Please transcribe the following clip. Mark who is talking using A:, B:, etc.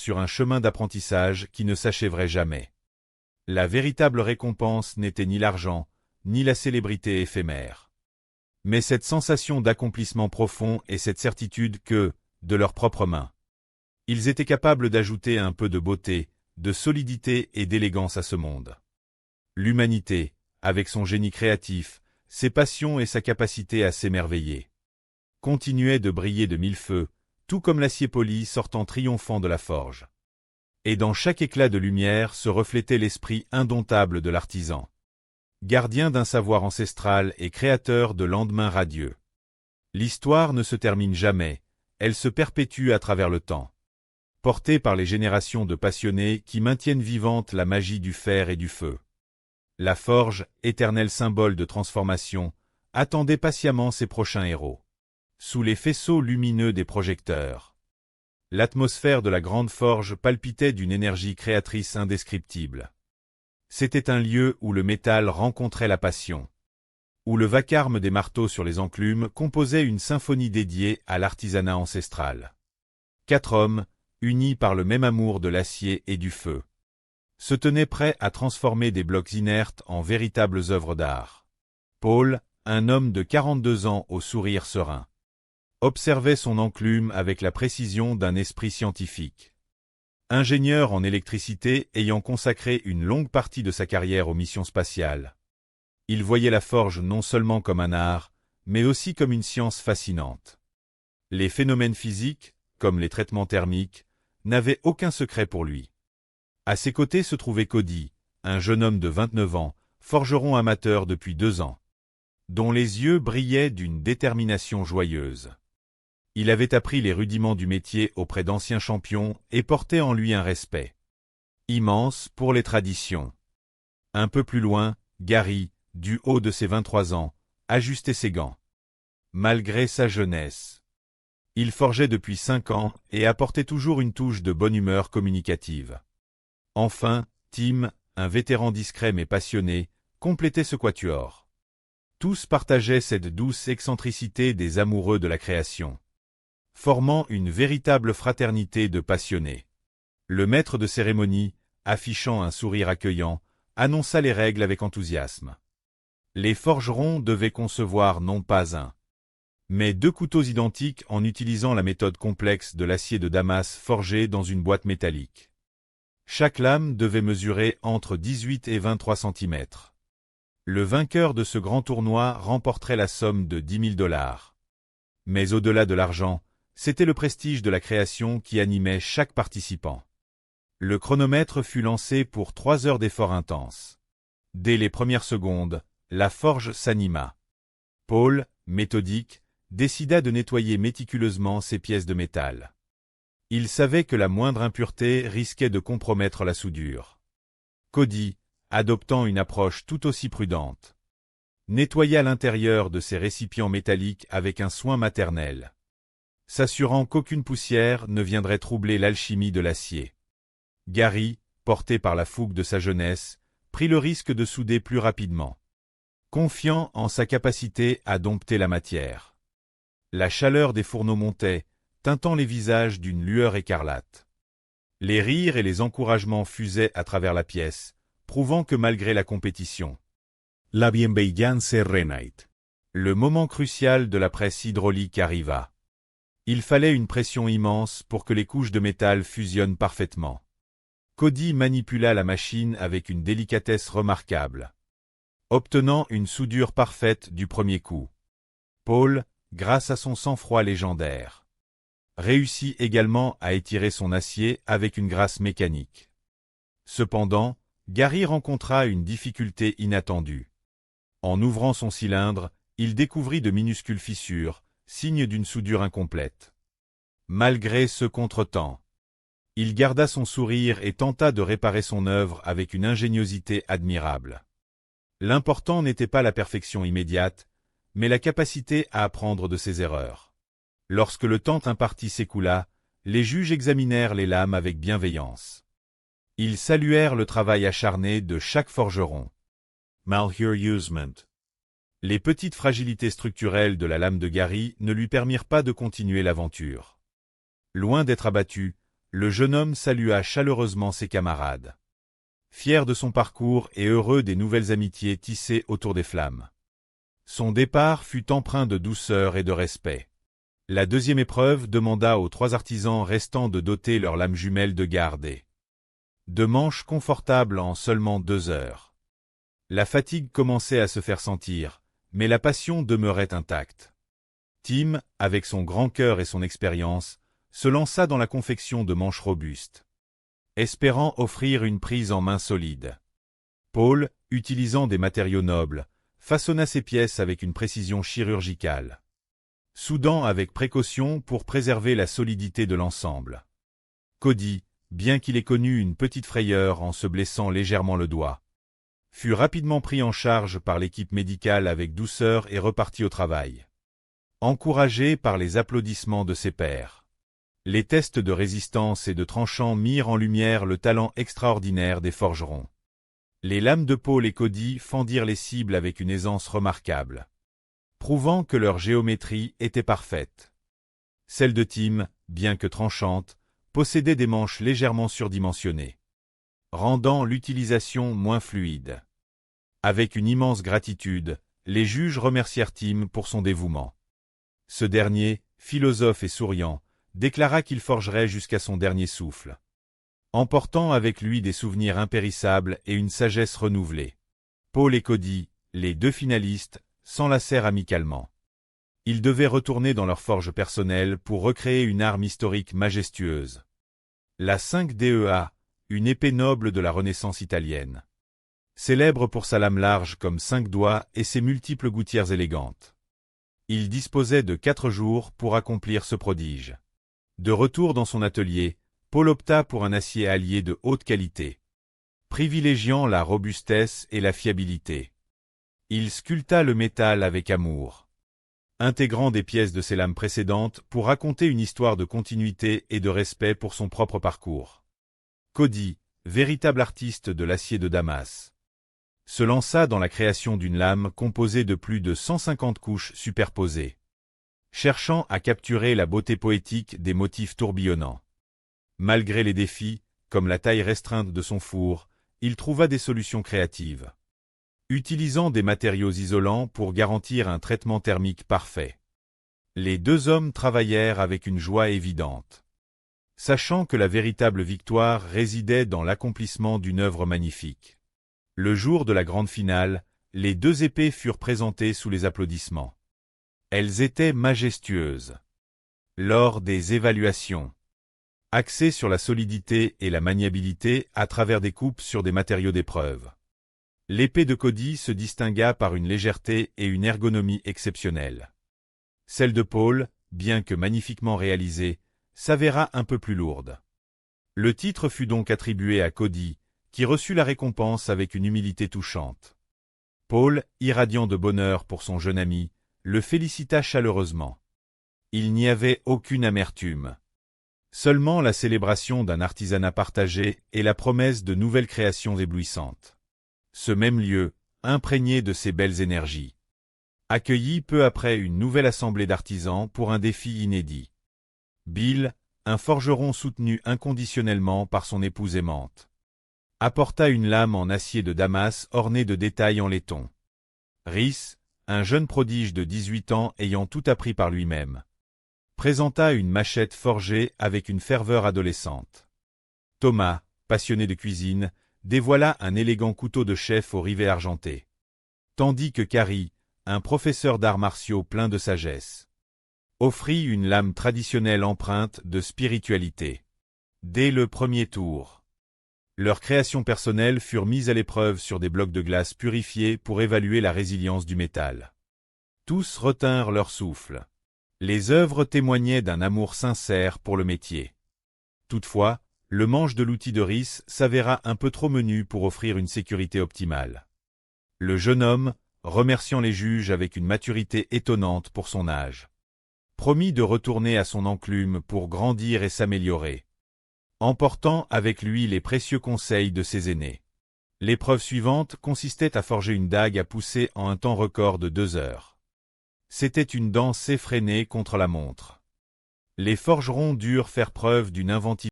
A: sur un chemin d'apprentissage qui ne s'achèverait jamais. La véritable récompense n'était ni l'argent, ni la célébrité éphémère. Mais cette sensation d'accomplissement profond et cette certitude que, de leurs propres mains, ils étaient capables d'ajouter un peu de beauté, de solidité et d'élégance à ce monde. L'humanité, avec son génie créatif, ses passions et sa capacité à s'émerveiller, continuait de briller de mille feux, tout comme l'acier poli sortant triomphant de la forge. Et dans chaque éclat de lumière se reflétait l'esprit indomptable de l'artisan, gardien d'un savoir ancestral et créateur de lendemains radieux. L'histoire ne se termine jamais, elle se perpétue à travers le temps, portée par les générations de passionnés qui maintiennent vivante la magie du fer et du feu. La forge, éternel symbole de transformation, attendait patiemment ses prochains héros. Sous les faisceaux lumineux des projecteurs, l'atmosphère de la grande forge palpitait d'une énergie créatrice indescriptible. C'était un lieu où le métal rencontrait la passion, où le vacarme des marteaux sur les enclumes composait une symphonie dédiée à l'artisanat ancestral. 4 hommes, unis par le même amour de l'acier et du feu, se tenaient prêts à transformer des blocs inertes en véritables œuvres d'art. Paul, un homme de 42 ans au sourire serein, observait son enclume avec la précision d'un esprit scientifique. Ingénieur en électricité ayant consacré une longue partie de sa carrière aux missions spatiales, il voyait la forge non seulement comme un art, mais aussi comme une science fascinante. Les phénomènes physiques, comme les traitements thermiques, n'avaient aucun secret pour lui. À ses côtés se trouvait Cody, un jeune homme de 29 ans, forgeron amateur depuis 2 ans, dont les yeux brillaient d'une détermination joyeuse. Il avait appris les rudiments du métier auprès d'anciens champions et portait en lui un respect immense pour les traditions. Un peu plus loin, Gary, du haut de ses 23 ans, ajustait ses gants. Malgré sa jeunesse, il forgeait depuis 5 ans et apportait toujours une touche de bonne humeur communicative. Enfin, Tim, un vétéran discret mais passionné, complétait ce quatuor. Tous partageaient cette douce excentricité des amoureux de la création, formant une véritable fraternité de passionnés. Le maître de cérémonie, affichant un sourire accueillant, annonça les règles avec enthousiasme. Les forgerons devaient concevoir non pas un, mais 2 couteaux identiques en utilisant la méthode complexe de l'acier de Damas forgé dans une boîte métallique. Chaque lame devait mesurer entre 18 et 23 cm. Le vainqueur de ce grand tournoi remporterait la somme de $10 000. Mais au-delà de l'argent, c'était le prestige de la création qui animait chaque participant. Le chronomètre fut lancé pour 3 heures d'efforts intenses. Dès les premières secondes, la forge s'anima. Paul, méthodique, décida de nettoyer méticuleusement ses pièces de métal. Il savait que la moindre impureté risquait de compromettre la soudure. Cody, adoptant une approche tout aussi prudente, nettoya l'intérieur de ses récipients métalliques avec un soin maternel, s'assurant qu'aucune poussière ne viendrait troubler l'alchimie de l'acier. Gary, porté par la fougue de sa jeunesse, prit le risque de souder plus rapidement, confiant en sa capacité à dompter la matière. La chaleur des fourneaux montait, teintant les visages d'une lueur écarlate. Les rires et les encouragements fusaient à travers la pièce, prouvant que malgré la compétition, la bienveillance renait. Le moment crucial de la presse hydraulique arriva. Il fallait une pression immense pour que les couches de métal fusionnent parfaitement. Cody manipula la machine avec une délicatesse remarquable, obtenant une soudure parfaite du premier coup. Paul, grâce à son sang-froid légendaire, réussit également à étirer son acier avec une grâce mécanique. Cependant, Gary rencontra une difficulté inattendue. En ouvrant son cylindre, il découvrit de minuscules fissures, signe d'une soudure incomplète. Malgré ce contretemps, il garda son sourire et tenta de réparer son œuvre avec une ingéniosité admirable. L'important n'était pas la perfection immédiate, mais la capacité à apprendre de ses erreurs. Lorsque le temps imparti s'écoula, les juges examinèrent les lames avec bienveillance. Ils saluèrent le travail acharné de chaque forgeron. Malheureusement, les petites fragilités structurelles de la lame de Gary ne lui permirent pas de continuer l'aventure. Loin d'être abattu, le jeune homme salua chaleureusement ses camarades. Fier de son parcours et heureux des nouvelles amitiés tissées autour des flammes. Son départ fut empreint de douceur et de respect. La deuxième épreuve demanda aux 3 artisans restants de doter leurs lames jumelles de garde et de manches confortables en seulement 2 heures. La fatigue commençait à se faire sentir, mais la passion demeurait intacte. Tim, avec son grand cœur et son expérience, se lança dans la confection de manches robustes, espérant offrir une prise en main solide. Paul, utilisant des matériaux nobles, façonna ses pièces avec une précision chirurgicale, soudant avec précaution pour préserver la solidité de l'ensemble. Cody, bien qu'il ait connu une petite frayeur en se blessant légèrement le doigt, fut rapidement pris en charge par l'équipe médicale avec douceur et repartit au travail. Encouragé par les applaudissements de ses pairs, les tests de résistance et de tranchant mirent en lumière le talent extraordinaire des forgerons. Les lames de Paul et Cody fendirent les cibles avec une aisance remarquable, prouvant que leur géométrie était parfaite. Celle de Tim, bien que tranchante, possédait des manches légèrement surdimensionnées, rendant l'utilisation moins fluide. Avec une immense gratitude, les juges remercièrent Tim pour son dévouement. Ce dernier, philosophe et souriant, déclara qu'il forgerait jusqu'à son dernier souffle, emportant avec lui des souvenirs impérissables et une sagesse renouvelée. Paul et Cody, les 2 finalistes, s'enlacèrent amicalement. Ils devaient retourner dans leur forge personnelle pour recréer une arme historique majestueuse. La 5DEA, une épée noble de la Renaissance italienne, célèbre pour sa lame large comme 5 doigts et ses multiples gouttières élégantes. Il disposait de 4 jours pour accomplir ce prodige. De retour dans son atelier, Paul opta pour un acier allié de haute qualité, privilégiant la robustesse et la fiabilité. Il sculpta le métal avec amour, intégrant des pièces de ses lames précédentes pour raconter une histoire de continuité et de respect pour son propre parcours. Cody, véritable artiste de l'acier de Damas, se lança dans la création d'une lame composée de plus de 150 couches superposées, cherchant à capturer la beauté poétique des motifs tourbillonnants. Malgré les défis, comme la taille restreinte de son four, il trouva des solutions créatives, utilisant des matériaux isolants pour garantir un traitement thermique parfait. Les 2 hommes travaillèrent avec une joie évidente, sachant que la véritable victoire résidait dans l'accomplissement d'une œuvre magnifique. Le jour de la grande finale, les 2 épées furent présentées sous les applaudissements. Elles étaient majestueuses. Lors des évaluations, axées sur la solidité et la maniabilité à travers des coupes sur des matériaux d'épreuve, l'épée de Cody se distingua par une légèreté et une ergonomie exceptionnelles. Celle de Paul, bien que magnifiquement réalisée, s'avéra un peu plus lourde. Le titre fut donc attribué à Cody, qui reçut la récompense avec une humilité touchante. Paul, irradiant de bonheur pour son jeune ami, le félicita chaleureusement. Il n'y avait aucune amertume. Seulement la célébration d'un artisanat partagé et la promesse de nouvelles créations éblouissantes. Ce même lieu, imprégné de ces belles énergies, accueillit peu après une nouvelle assemblée d'artisans pour un défi inédit. Bill, un forgeron soutenu inconditionnellement par son épouse aimante, apporta une lame en acier de Damas ornée de détails en laiton. Rhys, un jeune prodige de 18 ans ayant tout appris par lui-même, présenta une machette forgée avec une ferveur adolescente. Thomas, passionné de cuisine, dévoila un élégant couteau de chef au rivet argenté, tandis que Carrie, un professeur d'arts martiaux plein de sagesse, offrit une lame traditionnelle empreinte de spiritualité. Dès le premier tour, leurs créations personnelles furent mises à l'épreuve sur des blocs de glace purifiés pour évaluer la résilience du métal. Tous retinrent leur souffle. Les œuvres témoignaient d'un amour sincère pour le métier. Toutefois, le manche de l'outil de Rhys s'avéra un peu trop menu pour offrir une sécurité optimale. Le jeune homme, remerciant les juges avec une maturité étonnante pour son âge, promit de retourner à son enclume pour grandir et s'améliorer, emportant avec lui les précieux conseils de ses aînés. L'épreuve suivante consistait à forger une dague à pousser en un temps record de 2 heures. C'était une danse effrénée contre la montre. Les forgerons durent faire preuve d'une inventivité